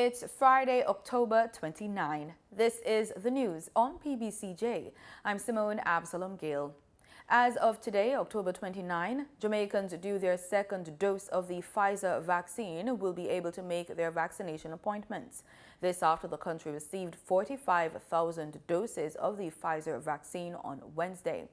It's Friday, October 29. This is the news on PBCJ. I'm Simone Absalom Gale. As of today, October 29, Jamaicans due their second dose of the Pfizer vaccine will be able to make their vaccination appointments. This after the country received 45,000 doses of the Pfizer vaccine on Wednesday.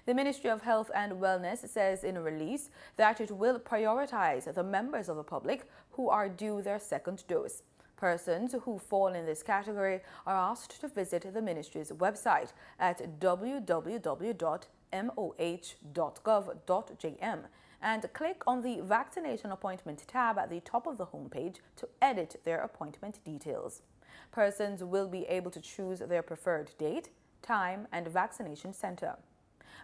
The Ministry of Health and Wellness says in a release that it will prioritize the members of the public who are due their second dose. Persons who fall in this category are asked to visit the ministry's website at www.moh.gov.jm and click on the Vaccination Appointment tab at the top of the homepage to edit their appointment details. Persons will be able to choose their preferred date, time, and vaccination center.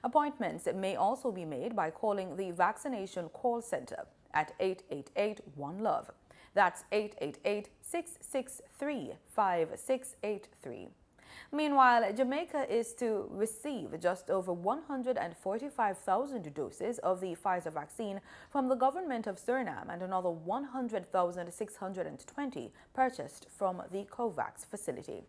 Appointments may also be made by calling the Vaccination Call Center at 888-1-LOVE. That's 888-663-5683. Meanwhile, Jamaica is to receive just over 145,000 doses of the Pfizer vaccine from the government of Suriname and another 100,620 purchased from the COVAX facility.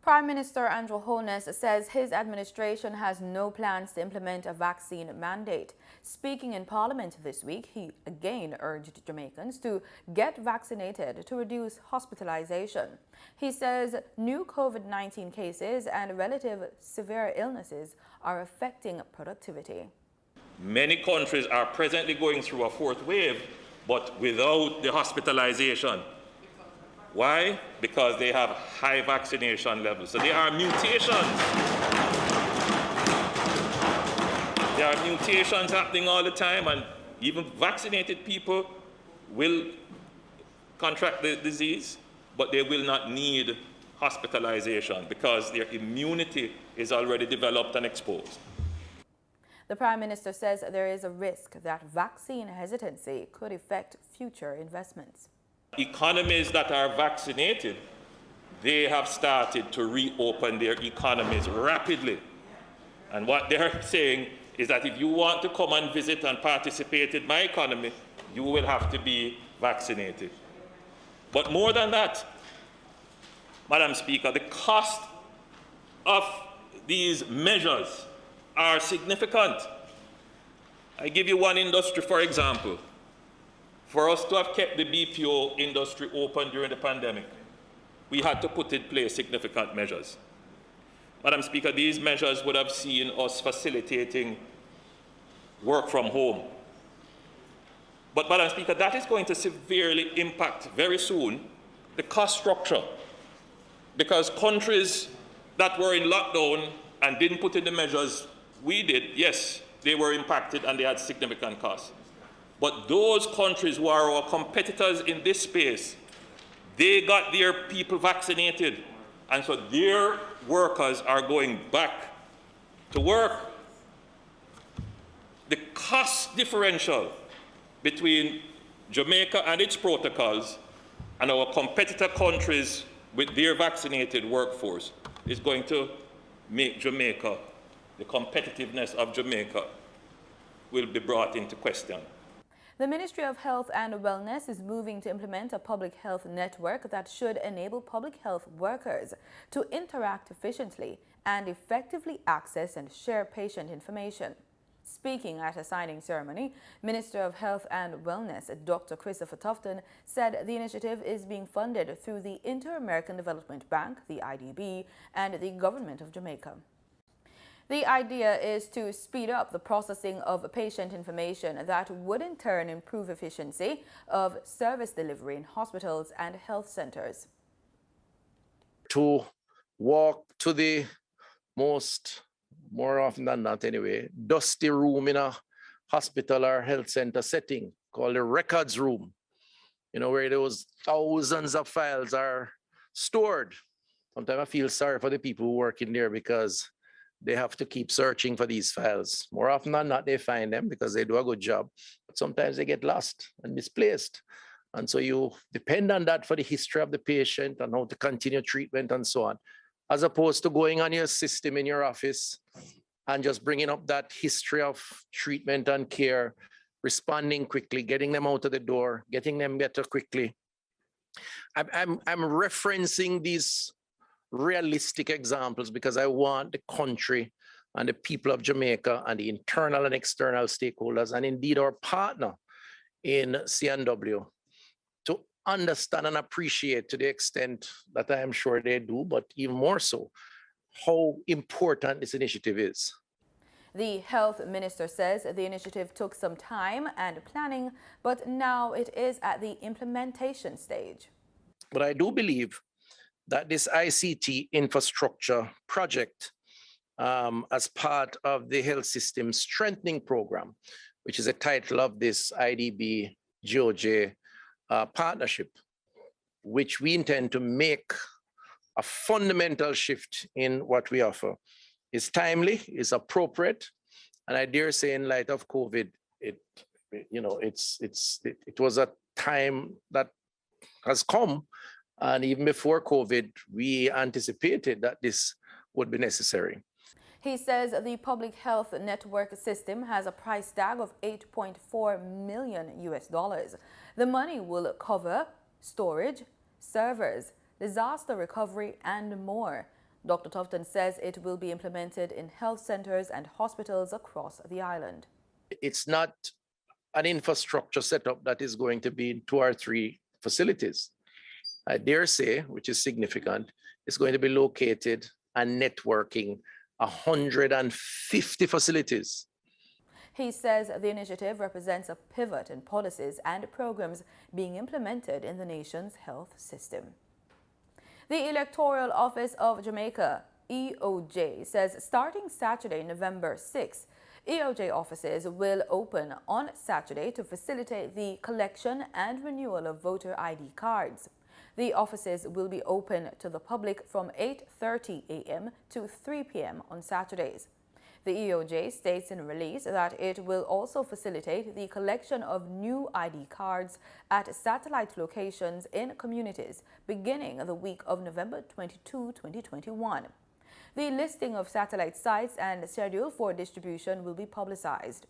Prime Minister Andrew Holness says his administration has no plans to implement a vaccine mandate. Speaking in Parliament this week, he again urged Jamaicans to get vaccinated to reduce hospitalization. He says new COVID-19 cases and relative severe illnesses are affecting productivity. Many countries are presently going through a fourth wave, but without the hospitalization. Why? Because they have high vaccination levels. So there are mutations. There are mutations happening all the time, and even vaccinated people will contract the disease, but they will not need hospitalization because their immunity is already developed and exposed. The Prime Minister says there is a risk that vaccine hesitancy could affect future investments. Economies that are vaccinated, they have started to reopen their economies rapidly. And what they're saying is that if you want to come and visit and participate in my economy, you will have to be vaccinated. But more than that, Madam Speaker, the cost of these measures are significant. I give you one industry, for example. For us to have kept the BPO industry open during the pandemic, we had to put in place significant measures. Madam Speaker, these measures would have seen us facilitating work from home. But, Madam Speaker, that is going to severely impact very soon the cost structure, because countries that were in lockdown and didn't put in the measures we did, yes, they were impacted and they had significant costs. But those countries who are our competitors in this space, they got their people vaccinated, and so their workers are going back to work. The cost differential between Jamaica and its protocols and our competitor countries with their vaccinated workforce is going to make Jamaica, the competitiveness of Jamaica will be brought into question. The Ministry of Health and Wellness is moving to implement a public health network that should enable public health workers to interact efficiently and effectively access and share patient information. Speaking at a signing ceremony, Minister of Health and Wellness Dr. Christopher Tufton said the initiative is being funded through the Inter-American Development Bank, the IDB, and the Government of Jamaica. The idea is to speed up the processing of patient information that would in turn improve efficiency of service delivery in hospitals and health centers. To walk to the more often than not anyway, dusty room in a hospital or health center setting called the records room, where those thousands of files are stored. Sometimes I feel sorry for the people who work in there because they have to keep searching for these files. More often than not, they find them because they do a good job. But sometimes they get lost and misplaced. And so you depend on that for the history of the patient and how to continue treatment and so on, as opposed to going on your system in your office and just bringing up that history of treatment and care, responding quickly, getting them out of the door, getting them better quickly. I'm referencing these realistic examples because I want the country and the people of Jamaica and the internal and external stakeholders, and indeed our partner in CNW, to understand and appreciate, to the extent that I am sure they do, but even more so, how important this initiative is. The health minister says the initiative took some time and planning, but now it is at the implementation stage. But I do believe that this ICT infrastructure project, as part of the health system strengthening program, which is the title of this IDB-GOJ partnership, which we intend to make a fundamental shift in what we offer, is timely, is appropriate, and I dare say, in light of COVID, it was a time that has come, and even before COVID, we anticipated that this would be necessary. He says the public health network system has a price tag of $8.4 million US. The money will cover storage, servers, disaster recovery, and more. Dr. Tufton says it will be implemented in health centers and hospitals across the island. It's not an infrastructure setup that is going to be in 2 or 3 facilities. I dare say, which is significant, it's going to be located and networking 150 facilities. He says the initiative represents a pivot in policies and programs being implemented in the nation's health system. The Electoral Office of Jamaica, EOJ, says starting Saturday, November 6, EOJ offices will open on Saturday to facilitate the collection and renewal of voter ID cards. The offices will be open to the public from 8:30 a.m. to 3 p.m. on Saturdays. The EOJ states in a release that it will also facilitate the collection of new ID cards at satellite locations in communities beginning the week of November 22, 2021. The listing of satellite sites and schedule for distribution will be publicized.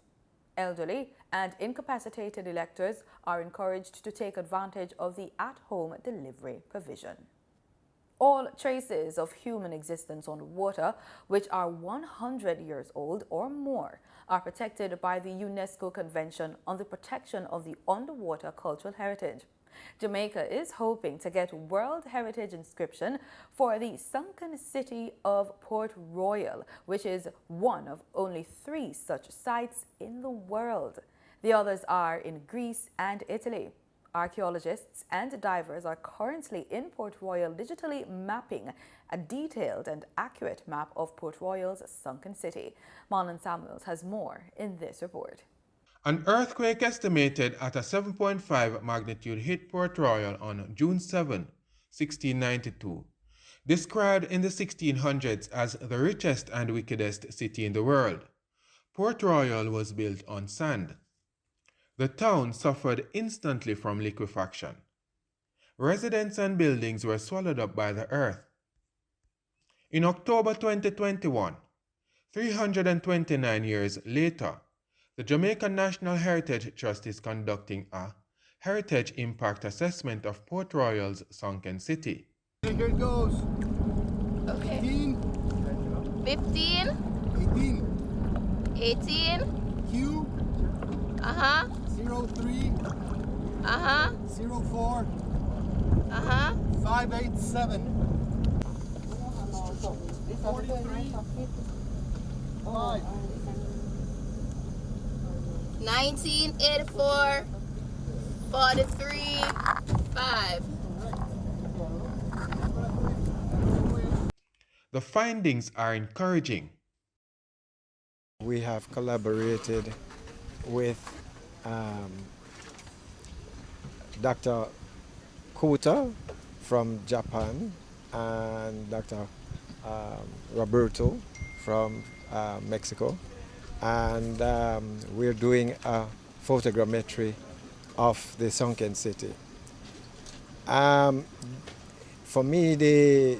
Elderly and incapacitated electors are encouraged to take advantage of the at-home delivery provision. All traces of human existence on water, which are 100 years old or more, are protected by the UNESCO Convention on the Protection of the Underwater Cultural Heritage. Jamaica is hoping to get World Heritage Inscription for the sunken city of Port Royal, which is one of only 3 such sites in the world. The others are in Greece and Italy. Archaeologists and divers are currently in Port Royal digitally mapping a detailed and accurate map of Port Royal's sunken city. Marlon Samuels has more in this report. An earthquake estimated at a 7.5 magnitude hit Port Royal on June 7, 1692. Described in the 1600s as the richest and wickedest city in the world, Port Royal was built on sand. The town suffered instantly from liquefaction. Residents and buildings were swallowed up by the earth. In October 2021, 329 years later, the Jamaica National Heritage Trust is conducting a Heritage Impact Assessment of Port Royal's sunken city. Here it goes. Okay. 15, 15, 18, 18, Q, 03, 04, 587. 43, 5. 1984, 43, 5. The findings are encouraging. We have collaborated with Dr. Kuta from Japan and Dr. Roberto from Mexico, and we're doing a photogrammetry of the sunken city. For me, the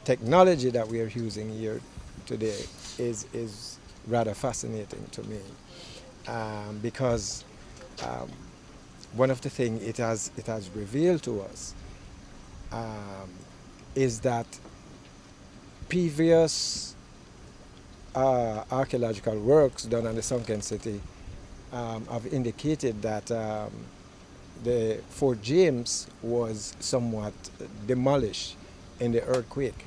technology that we are using here today is rather fascinating to me, because one of the things it has revealed to us is that previous archaeological works done on the sunken city have indicated that the Fort James was somewhat demolished in the earthquake.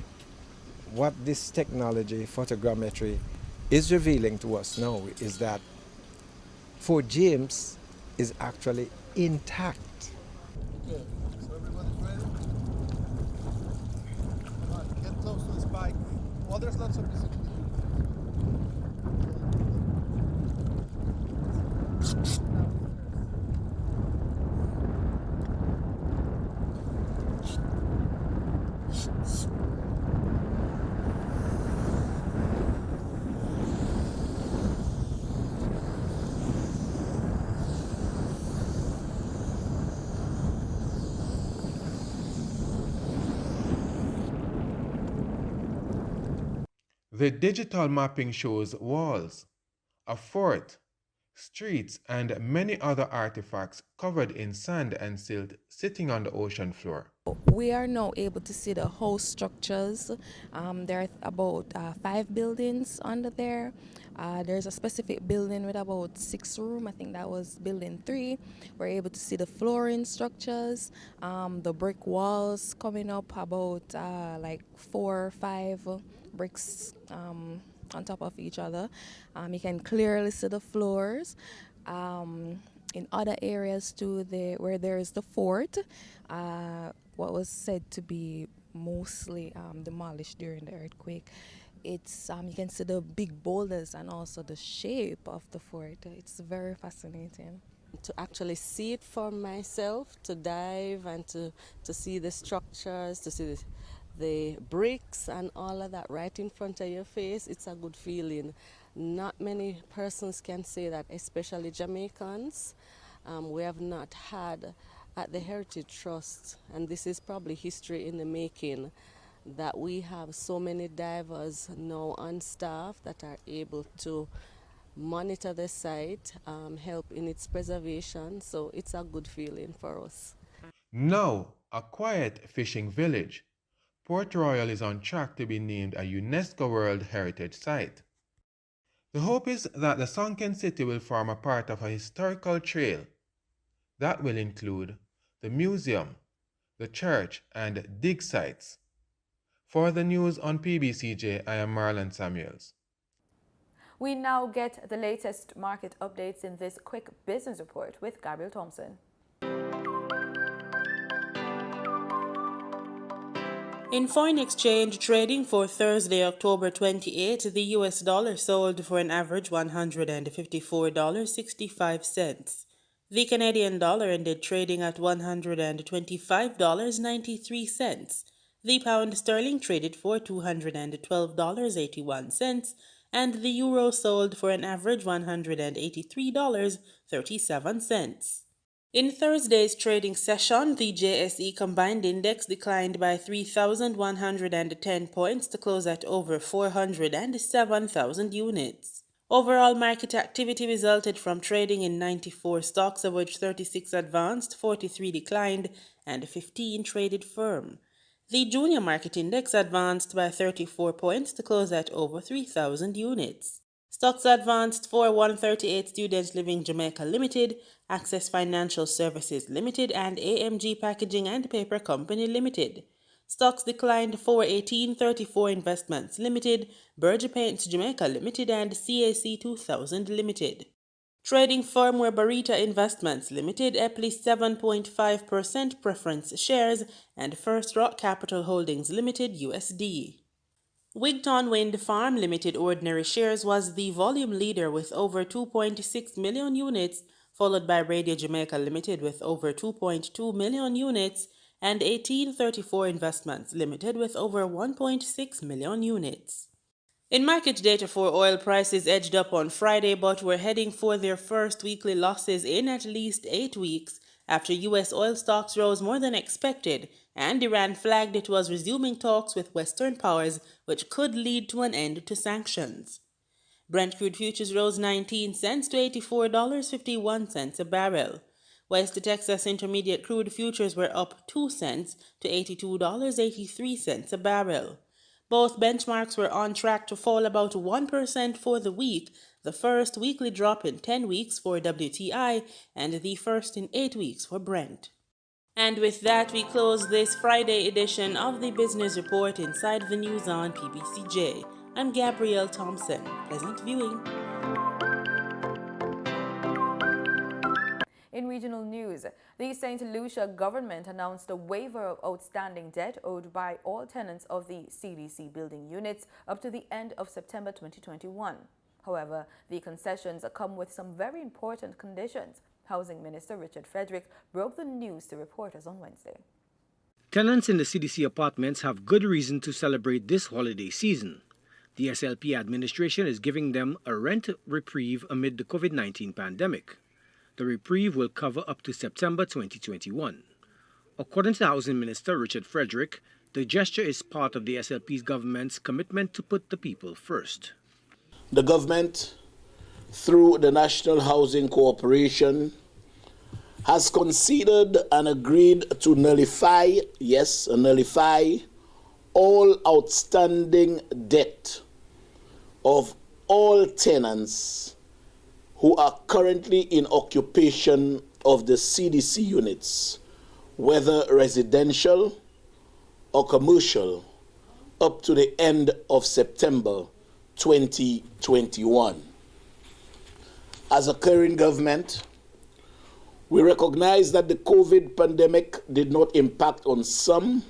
What this technology, photogrammetry, is revealing to us now is that Fort James is actually intact. Okay, so everybody's ready? Come on, get close to the spike. Oh, there's lots of music. The digital mapping shows walls, a fort, streets, and many other artifacts covered in sand and silt sitting on the ocean floor. We are now able to see the house structures. There are about 5 buildings under there. There's a specific building with about 6 rooms. I think that was building 3. We're able to see the flooring structures, the brick walls coming up about like 4 or 5 bricks on top of each other. You can clearly see the floors. In other areas too, where there is the fort, what was said to be mostly demolished during the earthquake, it's you can see the big boulders and also the shape of the fort. It's very fascinating. To actually see it for myself, to dive and to see the structures, to see the bricks and all of that right in front of your face, it's a good feeling. Not many persons can say that, especially Jamaicans. We have not had at the Heritage Trust, and this is probably history in the making, that we have so many divers now on staff that are able to monitor the site, help in its preservation, so it's a good feeling for us. Now, a quiet fishing village, Port Royal is on track to be named a UNESCO World Heritage Site. The hope is that the sunken city will form a part of a historical trail that will include the museum, the church, and dig sites. For the news on PBCJ, I am Marlon Samuels. We now get the latest market updates in this quick business report with Gabriel Thompson. In foreign exchange trading for Thursday, October 28, the US dollar sold for an average $154.65. The Canadian dollar ended trading at $125.93. The pound sterling traded for $212.81, and the euro sold for an average $183.37. In Thursday's trading session, the JSE Combined Index declined by 3,110 points to close at over 407,000 units. Overall market activity resulted from trading in 94 stocks, of which 36 advanced, 43 declined, and 15 traded firm. The Junior Market Index advanced by 34 points to close at over 3,000 units. Stocks advanced for 138 Students Living Jamaica Limited, Access Financial Services Limited, and AMG Packaging and Paper Company Limited. Stocks declined for 1834 Investments Limited, Berger Paints Jamaica Limited, and CAC 2000 Limited. Trading firm were Barita Investments Limited, Epley 7.5% preference shares, and First Rock Capital Holdings Limited USD. Wigton Wind Farm Limited ordinary shares was the volume leader with over 2.6 million units, followed by Radio Jamaica Limited with over 2.2 million units, and 1834 Investments Limited with over 1.6 million units. In market data for oil, prices edged up on Friday, but were heading for their first weekly losses in at least 8 weeks after U.S. oil stocks rose more than expected, and Iran flagged it was resuming talks with Western powers, which could lead to an end to sanctions. Brent crude futures rose 19 cents to $84.51 a barrel. West Texas Intermediate crude futures were up 2 cents to $82.83 a barrel. Both benchmarks were on track to fall about 1% for the week, the first weekly drop in 10 weeks for WTI and the first in 8 weeks for Brent. And with that, we close this Friday edition of the Business Report Inside the News on PBCJ. I'm Gabrielle Thompson. Pleasant viewing. In regional news, the St. Lucia government announced a waiver of outstanding debt owed by all tenants of the CDC building units up to the end of September 2021. However, the concessions come with some very important conditions. Housing Minister Richard Frederick broke the news to reporters on Wednesday. Tenants in the CDC apartments have good reason to celebrate this holiday season. The SLP administration is giving them a rent reprieve amid the COVID-19 pandemic. The reprieve will cover up to September 2021. According to Housing Minister Richard Frederick, the gesture is part of the SLP's government's commitment to put the people first. The government, through the National Housing Corporation, has considered and agreed to nullify all outstanding debt of all tenants who are currently in occupation of the CDC units, whether residential or commercial, up to the end of September 2021. As a current government, we recognize that the COVID pandemic did not impact on some,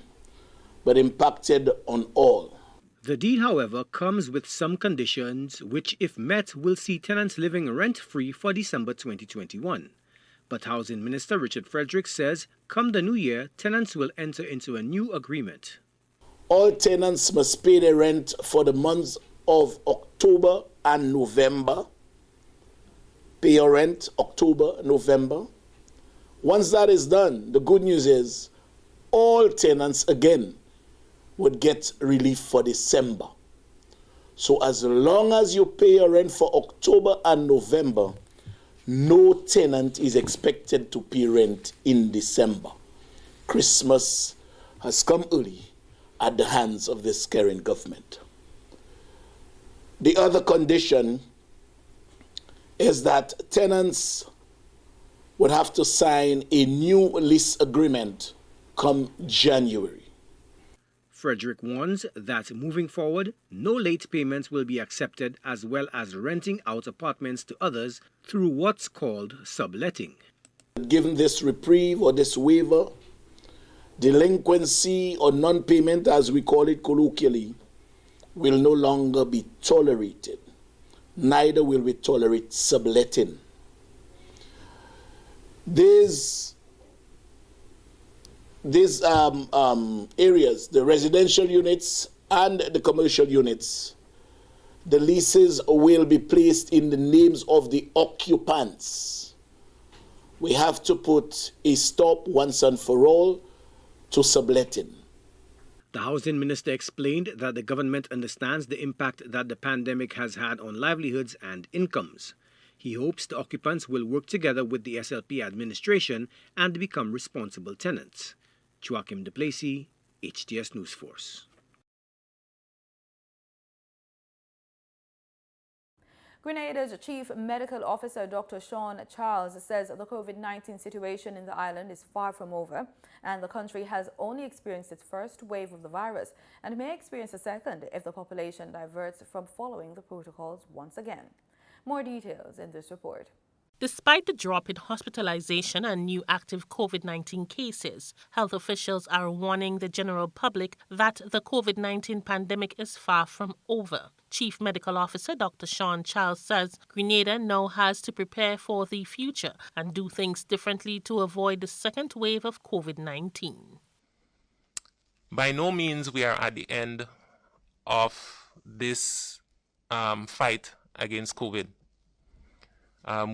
but impacted on all. The deal, however, comes with some conditions which, if met, will see tenants living rent-free for December 2021. But Housing Minister Richard Frederick says, come the new year, tenants will enter into a new agreement. All tenants must pay their rent for the months of October and November. Pay your rent October, November. Once that is done, the good news is all tenants again would get relief for December. So as long as you pay your rent for October and November, no tenant is expected to pay rent in December. Christmas has come early at the hands of this current government. The other condition is that tenants would have to sign a new lease agreement come January. Frederick warns that moving forward, no late payments will be accepted, as well as renting out apartments to others through what's called subletting. Given this reprieve or this waiver, delinquency or non-payment, as we call it colloquially, will no longer be tolerated. Neither will we tolerate subletting. These areas, the residential units and the commercial units, the leases will be placed in the names of the occupants. We have to put a stop once and for all to subletting. The Housing Minister explained that the government understands the impact that the pandemic has had on livelihoods and incomes. He hopes the occupants will work together with the SLP administration and become responsible tenants. Joachim Duplessis, HTS News Force. Grenada's Chief Medical Officer Dr. Sean Charles says the COVID-19 situation in the island is far from over and the country has only experienced its first wave of the virus and may experience a second if the population diverts from following the protocols once again. More details in this report. Despite the drop in hospitalization and new active COVID-19 cases, health officials are warning the general public that the COVID-19 pandemic is far from over. Chief Medical Officer Dr. Sean Charles says Grenada now has to prepare for the future and do things differently to avoid the second wave of COVID-19. By no means we are at the end of this fight against COVID.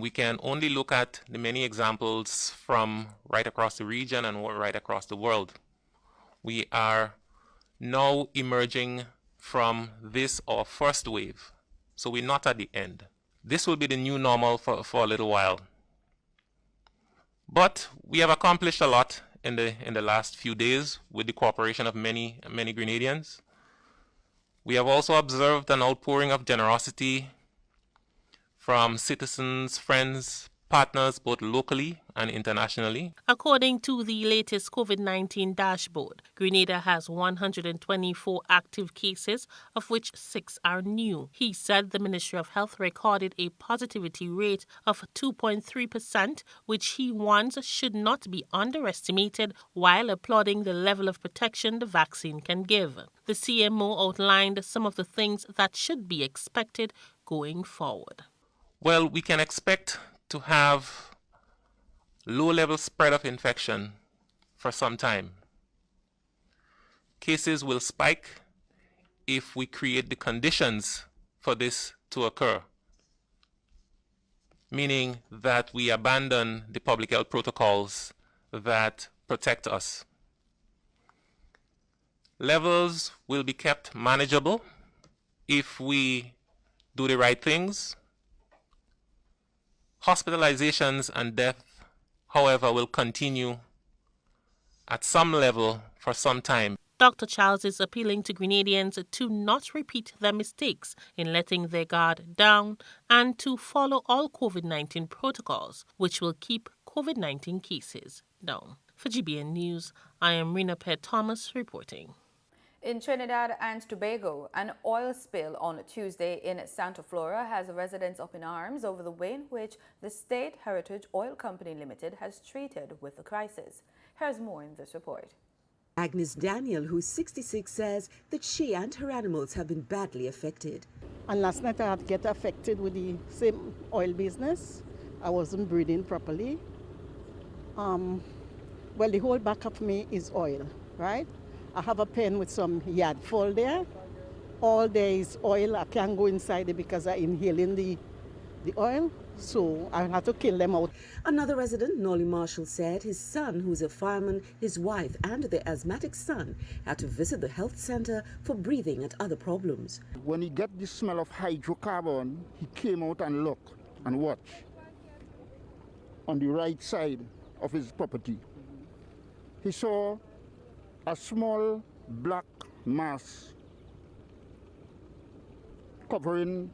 We can only look at the many examples from right across the region and right across the world. We are now emerging from this, our first wave, so we're not at the end. This will be the new normal for a little while. But we have accomplished a lot in the last few days with the cooperation of many Grenadians. We have also observed an outpouring of generosity from citizens, friends, partners, both locally and internationally. According to the latest COVID-19 dashboard, Grenada has 124 active cases, of which 6 are new. He said the Ministry of Health recorded a positivity rate of 2.3%, which he warns should not be underestimated, while applauding the level of protection the vaccine can give. The CMO outlined some of the things that should be expected going forward. Well, we can expect to have low-level spread of infection for some time. Cases will spike if we create the conditions for this to occur, meaning that we abandon the public health protocols that protect us. Levels will be kept manageable if we do the right things. Hospitalizations and death, however, will continue at some level for some time. Dr. Charles is appealing to Grenadians to not repeat their mistakes in letting their guard down and to follow all COVID-19 protocols, which will keep COVID-19 cases down. For GBN News, I am Rena Pett Thomas reporting. In Trinidad and Tobago, an oil spill on Tuesday in Santa Flora has residents up in arms over the way in which the State Heritage Oil Company Limited has treated with the crisis. Here's more in this report. Agnes Daniel, who's 66, says that she and her animals have been badly affected. And last night I had to get affected with the same oil business. I wasn't breathing properly. Well, the whole back of me is oil, right? I have a pen with some yard full there. All there is oil. I can't go inside it because I'm inhaling the oil. So I had to kill them out. Another resident, Nolly Marshall, said his son, who's a fireman, his wife and their asthmatic son had to visit the health center for breathing and other problems. When he got the smell of hydrocarbon, he came out and looked and watched on the right side of his property. He saw a small black mass covering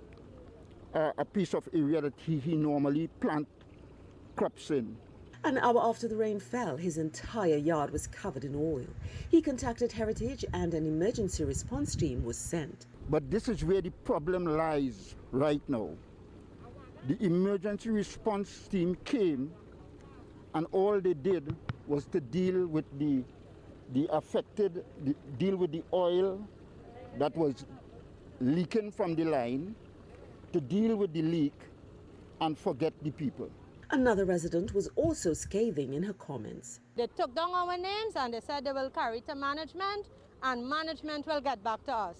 a piece of area that he normally plant crops in. An hour after the rain fell, his entire yard was covered in oil. He contacted Heritage and an emergency response team was sent. But this is where the problem lies right now. The emergency response team came and all they did was to deal with the oil that was leaking from the line, to deal with the leak and forget the people. Another resident was also scathing in her comments. They took down our names and they said they will carry to management and management will get back to us.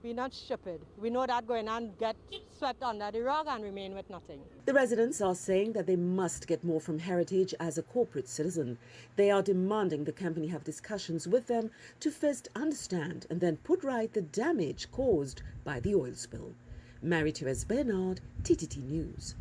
We're not stupid. We know that going on, get swept under the rug and remain with nothing. The residents are saying that they must get more from Heritage as a corporate citizen. They are demanding the company have discussions with them to first understand and then put right the damage caused by the oil spill. Marie-Therese Bernard, TTT News.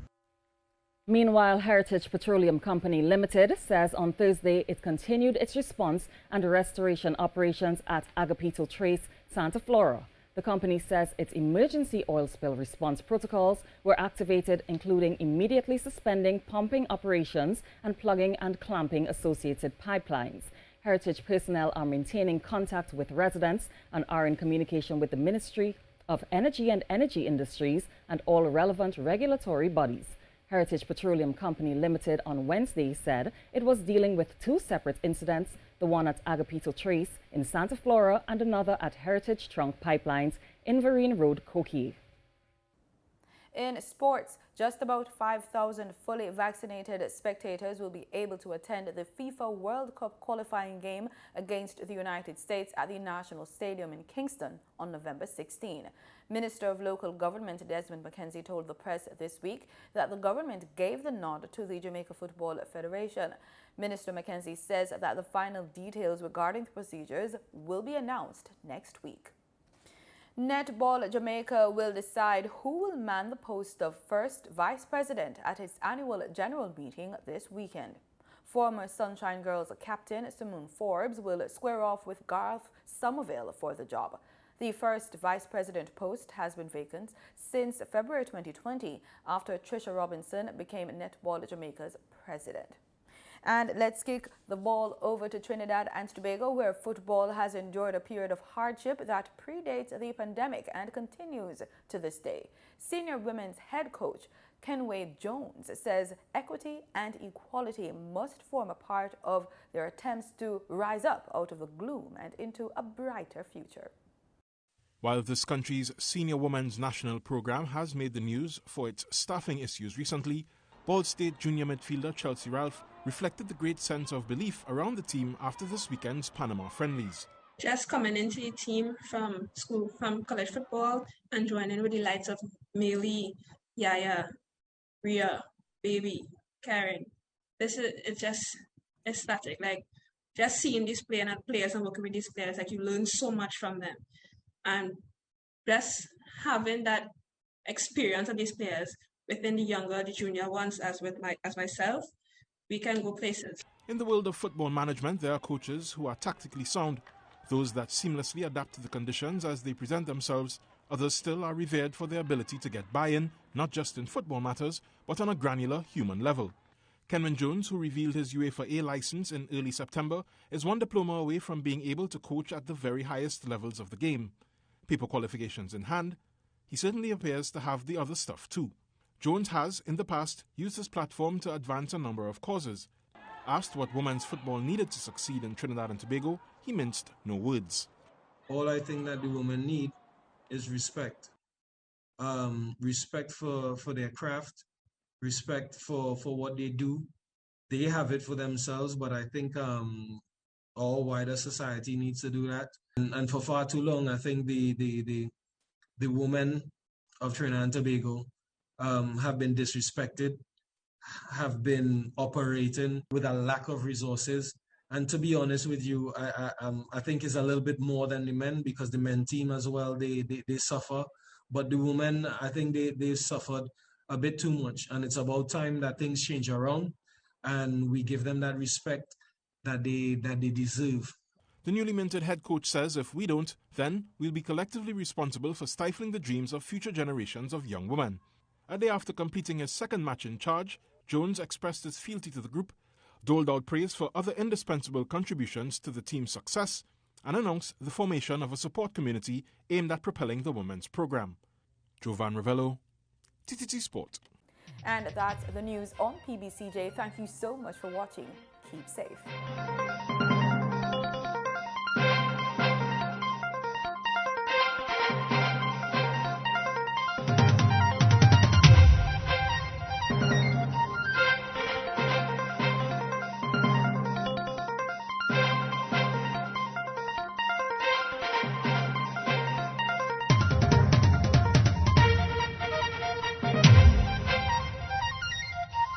Meanwhile, Heritage Petroleum Company Limited says on Thursday it continued its response and restoration operations at Agapito Trace, Santa Flora. The company says its emergency oil spill response protocols were activated, including immediately suspending pumping operations and plugging and clamping associated pipelines. Heritage personnel are maintaining contact with residents and are in communication with the Ministry of Energy and Energy Industries and all relevant regulatory bodies. Heritage Petroleum Company Limited on Wednesday said it was dealing with 2 separate incidents, the one at Agapito Trace in Santa Flora and another at Heritage Trunk Pipelines in Vereen Road, Coquille. In sports, just about 5,000 fully vaccinated spectators will be able to attend the FIFA World Cup qualifying game against the United States at the National Stadium in Kingston on November 16. Minister of Local Government Desmond McKenzie told the press this week that the government gave the nod to the Jamaica Football Federation. Minister McKenzie says that the final details regarding the procedures will be announced next week. Netball Jamaica will decide who will man the post of first vice president at its annual general meeting this weekend. Former Sunshine Girls captain Simone Forbes will square off with Garth Somerville for the job. The first vice president post has been vacant since February 2020 after Tricia Robinson became Netball Jamaica's president. And let's kick the ball over to Trinidad and Tobago, where football has endured a period of hardship that predates the pandemic and continues to this day. Senior women's head coach Kenway Jones says equity and equality must form a part of their attempts to rise up out of the gloom and into a brighter future. While this country's senior women's national program has made the news for its staffing issues recently, Ball State junior midfielder Chelsea Ralph reflected the great sense of belief around the team after this weekend's Panama friendlies. Just coming into the team from school, from college football, and joining with the likes of Meili, Yaya, Ria, Baby, Karen. It's just ecstatic. Like, just seeing these players and working with these players, like, you learn so much from them. And just having that experience of these players within the younger, the junior ones, as myself, we can go places. In the world of football management, there are coaches who are tactically sound, those that seamlessly adapt to the conditions as they present themselves. Others still are revered for their ability to get buy-in, not just in football matters, but on a granular human level. Kenway Jones, who revealed his UEFA A license in early September, is one diploma away from being able to coach at the very highest levels of the game. Paper qualifications in hand, he certainly appears to have the other stuff too. Jones has, in the past, used his platform to advance a number of causes. Asked what women's football needed to succeed in Trinidad and Tobago, he minced no words. All I think that the women need is respect. Respect for their craft, respect for what they do. They have it for themselves, but I think all wider society needs to do that. And for far too long, I think the women of Trinidad and Tobago have been disrespected, have been operating with a lack of resources. And to be honest with you, I think it's a little bit more than the men, because the men team as well, they suffer. But the women, I think they suffered a bit too much. And it's about time that things change around and we give them that respect that they deserve. The newly minted head coach says if we don't, then we'll be collectively responsible for stifling the dreams of future generations of young women. A day after completing his second match in charge, Jones expressed his fealty to the group, doled out praise for other indispensable contributions to the team's success, and announced the formation of a support community aimed at propelling the women's program. Jovan Ravello, TTT Sport. And that's the news on PBCJ. Thank you so much for watching. Keep safe.